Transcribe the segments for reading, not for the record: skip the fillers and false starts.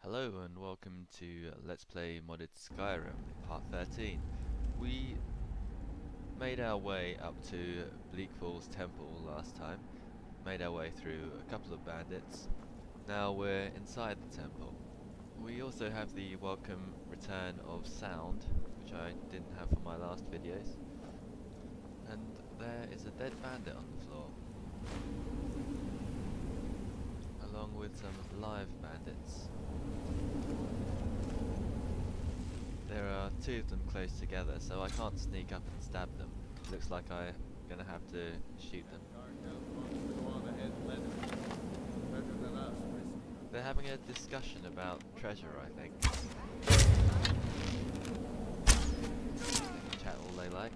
Hello and welcome to Let's Play Modded Skyrim, Part 13. We made our way up to Bleak Falls Temple last time, made our way through a couple of bandits. Now we're inside the temple. We also have the welcome return of sound, which I didn't have for my last videos. And there is a dead bandit on the floor, along with some live bandits. There are two of them close together, so I can't sneak up and stab them. Looks like I'm gonna have to shoot them. They're having a discussion about treasure, I think. Chat all they like.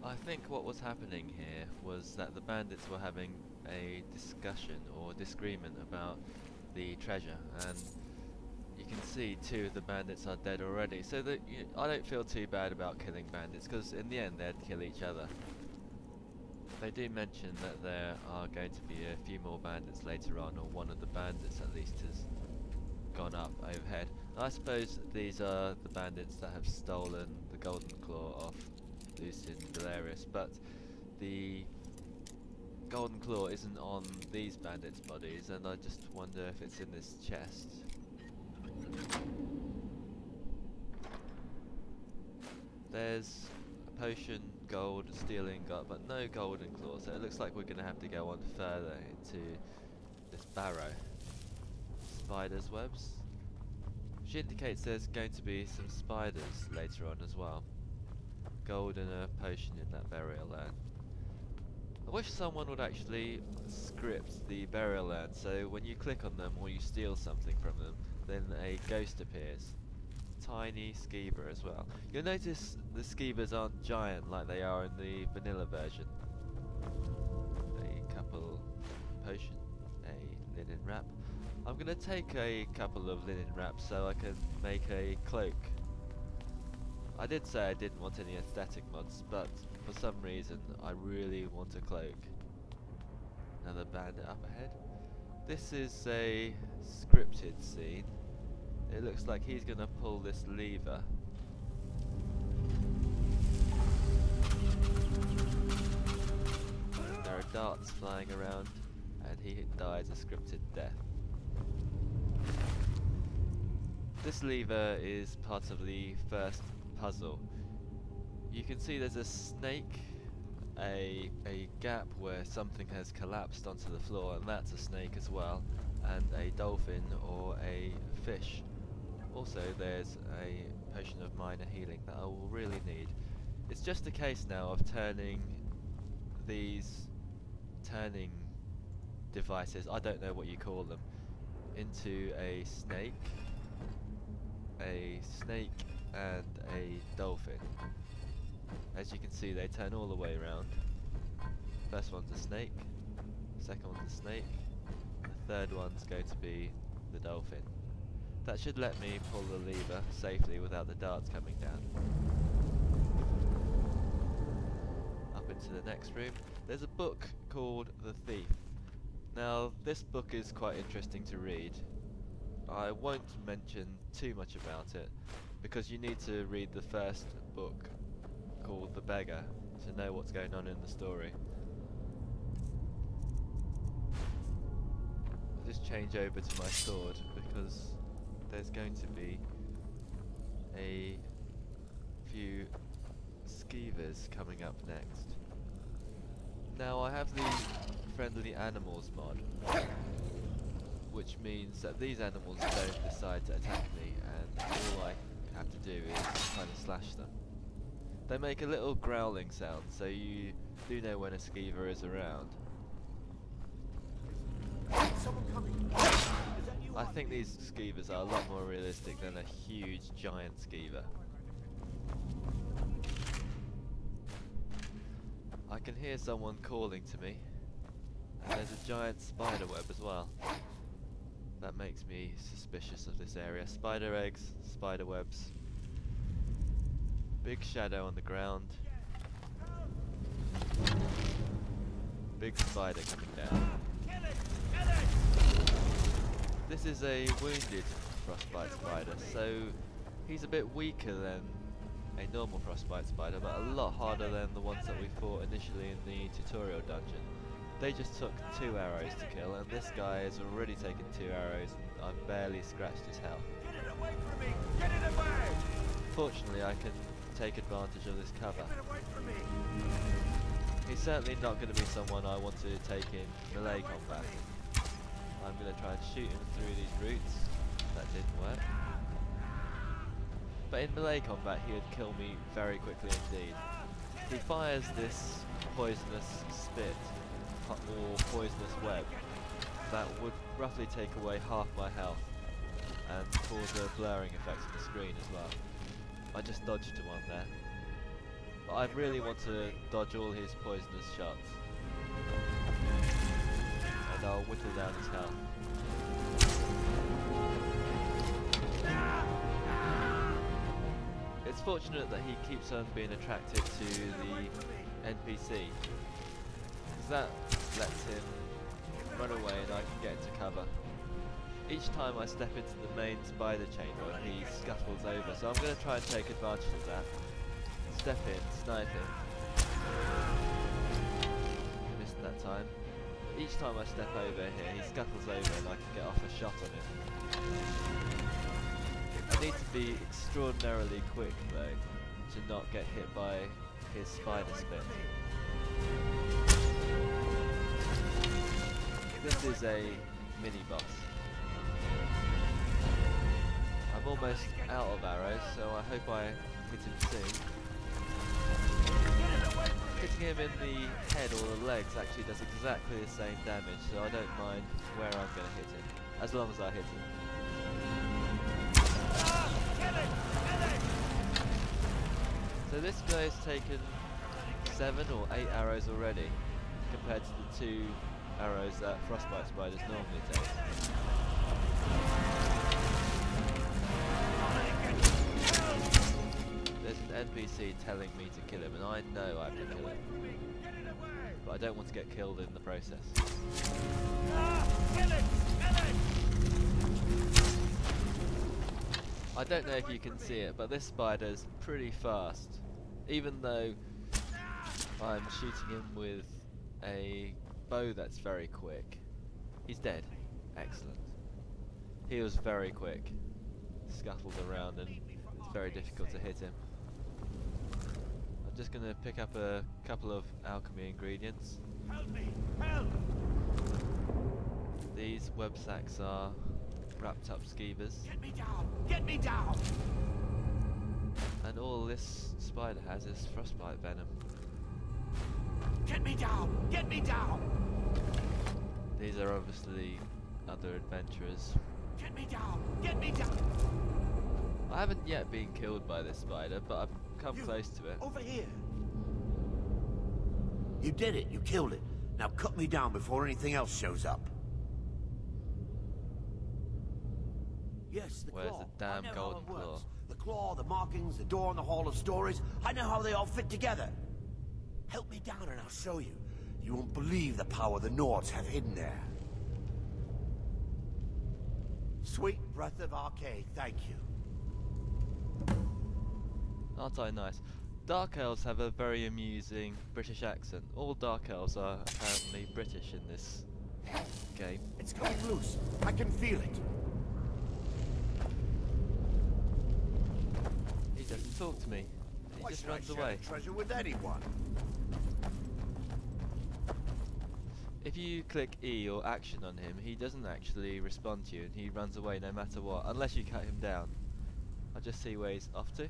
I think what was happening here was that the bandits were having a discussion or disagreement about the treasure, and you can see two of the bandits are dead already, so that I don't feel too bad about killing bandits, because in the end they'd kill each other. They do mention that there are going to be a few more bandits later on, or one of the bandits at least has gone up overhead. I suppose these are the bandits that have stolen the golden claw off Lucien Valerius, but the golden claw isn't on these bandits' bodies, and I just wonder if it's in this chest. There's a potion, gold, steel ingot, but no golden claw, so it looks like we're going to have to go on further into this barrow. Spiders' webs, which indicates there's going to be some spiders later on as well. Gold and a potion in that burial urn. I wish someone would actually script the burial urn, so when you click on them or you steal something from them, then a ghost appears. Tiny skeever as well. You'll notice the skeevers aren't giant like they are in the vanilla version. A couple potion, a linen wrap. I'm gonna take a couple of linen wraps so I can make a cloak. I did say I didn't want any aesthetic mods, but for some reason I really want a cloak. Another bandit up ahead. This is a scripted scene. It looks like he's gonna pull this lever. There are darts flying around, and he dies a scripted death. This lever is part of the first puzzle. You can see there's a snake, a gap where something has collapsed onto the floor, and that's a snake as well, and a dolphin or a fish. Also there's a potion of minor healing that I will really need. It's just a case now of turning these turning devices, I don't know what you call them, into a snake and a dolphin. As you can see, they turn all the way around. First one's a snake, second one's a snake, the third one's going to be the dolphin. That should let me pull the lever safely without the darts coming down. Up into the next room. There's a book called The Thief. Now, this book is quite interesting to read. I won't mention too much about it, because you need to read the first book, called The Beggar, to know what's going on in the story. I'll just change over to my sword, because there's going to be a few skeevers coming up next. Now I have the friendly animals mod, which means that these animals don't decide to attack me, and all I have to do is kind of slash them. They make a little growling sound, so you do know when a skeever is around. I think these skeevers are a lot more realistic than a huge giant skeever. I can hear someone calling to me, and there's a giant spider web as well. That makes me suspicious of this area. Spider eggs, spider webs. Big shadow on the ground. big spider coming down. This is a wounded frostbite spider, so he's a bit weaker than a normal frostbite spider, but a lot harder than the ones that we fought initially in the tutorial dungeon. They just took 2 arrows to kill, and this guy has already taken 2 arrows and I've barely scratched his health. Get it away from me! Get it away! Fortunately, I can take advantage of this cover. Get it away from me! He's certainly not going to be someone I want to take in melee combat. I'm going to try and shoot him through these roots. That didn't work. But in melee combat he would kill me very quickly indeed. He fires this poisonous spit or poisonous web that would roughly take away half my health and cause a blurring effect on the screen as well. I just dodged one there. But I really want to dodge all his poisonous shots. And I'll whittle down his health. It's fortunate that he keeps on being attracted to the NPC, because that lets him run away and I can get into cover. Each time I step into the main spider chamber he scuffles over, so I'm going to try and take advantage of that. Step in, snipe him. Missed that time. Each time I step over here he scuffles over and I can get off a shot on him. I need to be extraordinarily quick though to not get hit by his spider spit. This is a mini boss. I'm almost out of arrows, so I hope I hit him soon. Hitting him in the head or the legs actually does exactly the same damage, so I don't mind where I'm going to hit him, as long as I hit him. So this guy's taken 7 or 8 arrows already, compared to the 2 arrows that frostbite spiders normally take. There's an NPC telling me to kill him, and I know I have to kill him, but I don't want to get killed in the process. I don't know if you can see it, but this spider's pretty fast. Even though I'm shooting him with a bow that's very quick. He's dead. Excellent. He was very quick. Scuttled around and it's very difficult to hit him. I'm just going to pick up a couple of alchemy ingredients. Help me! Help! These web sacks are wrapped up skeevers. Get me down! Get me down! And all this spider has is frostbite venom. Get me down! Get me down! These are obviously other adventurers. Get me down! Get me down! I haven't yet been killed by this spider, but I've come close to it. Over here! You did it! You killed it! Now cut me down before anything else shows up. Yes, the Where's claw. the damn I know how golden it works. claw? The claw, the markings, the door in the Hall of Stories. I know how they all fit together. Help me down and I'll show you. You won't believe the power the Nords have hidden there. Sweet breath of Arcade, thank you. Aren't I nice? Dark Elves have a very amusing British accent. All Dark Elves are apparently British in this game. It's coming loose. I can feel it. He doesn't talk to me. He just runs away. Treasure with anyone. If you click E or action on him, he doesn't actually respond to you and he runs away no matter what, unless you cut him down. I'll just see where he's off to.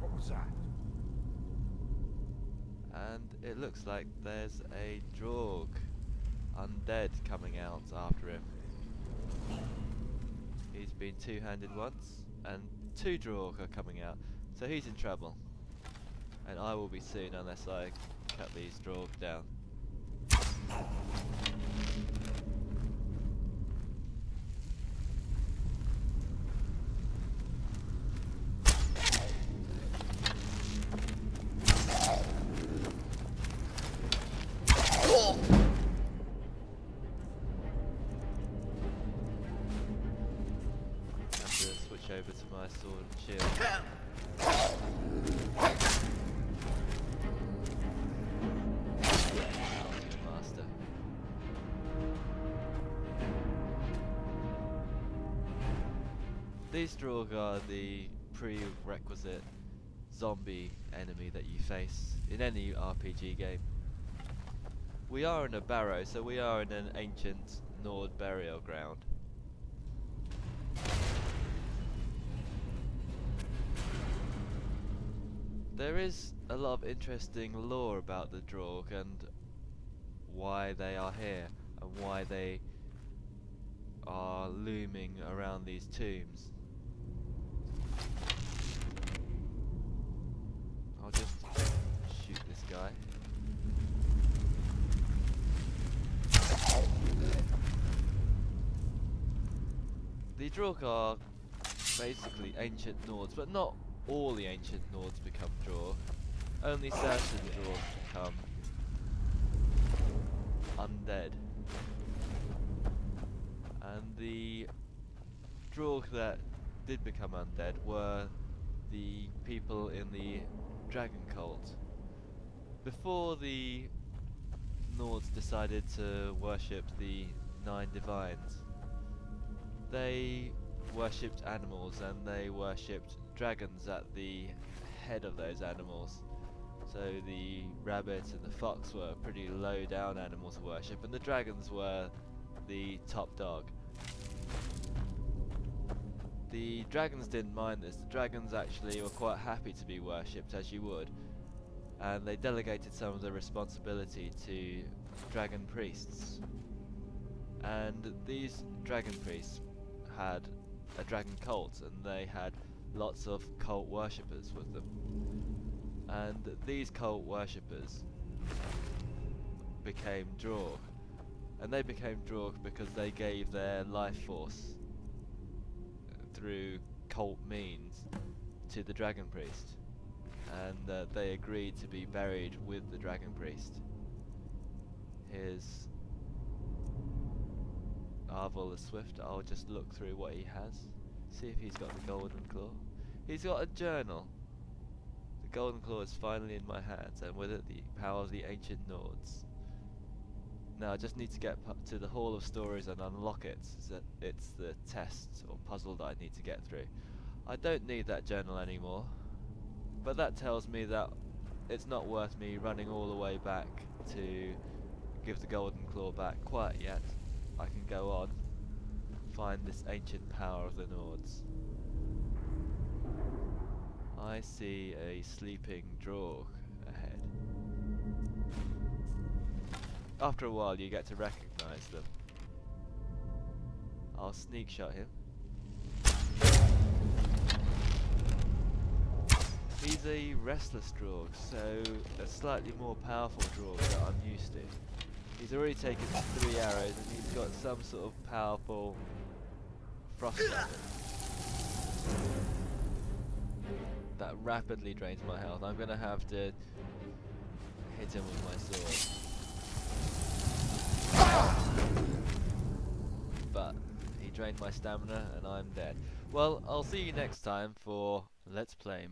What was that? And it looks like there's a Draug undead coming out after him. He's been two-handed once, and 2 Draug are coming out, so he's in trouble. And I will be soon unless I cut these Draug down. Have to switch over to my sword and shield. Master. These Draug are the prerequisite zombie enemy that you face in any RPG game. We are in a barrow, so we are in an ancient Nord burial ground. There is a lot of interesting lore about the Draug and why they are here and why they are looming around these tombs. I'll just shoot this guy. The Draug are basically ancient Nords, but not all the ancient Nords become Draug. Only certain Draug become undead. And the Draug that did become undead were the people in the dragon cult. Before the Nords decided to worship the 9 divines, they worshipped animals and they worshipped dragons at the head of those animals. So the rabbit and the fox were pretty low down animals to worship, and the dragons were the top dog. The dragons didn't mind this. The dragons actually were quite happy to be worshipped, as you would, and they delegated some of the responsibility to dragon priests. And these dragon priests had a dragon cult, and they had lots of cult worshippers with them. And these cult worshippers became Draug, and they became Draug because they gave their life force through cult means to the dragon priest, and they agreed to be buried with the dragon priest. Here's Arvel the Swift. I'll just look through what he has, see if he's got the golden claw. He's got a journal. The golden claw is finally in my hands, and with it the power of the ancient Nords. Now I just need to get to the Hall of Stories and unlock it. It's the test or puzzle that I need to get through. I don't need that journal anymore, but that tells me that it's not worth me running all the way back to give the golden claw back quite yet. I can go on, find this ancient power of the Nords. I see a sleeping Draug ahead. After a while you get to recognize them. I'll sneak shot him. He's a restless Draug, so a slightly more powerful Draug that I'm used to. He's already taken 3 arrows and he's got some sort of powerful frost weapon that rapidly drains my health. I'm gonna have to hit him with my sword. But he drained my stamina and I'm dead. Well, I'll see you next time for Let's Play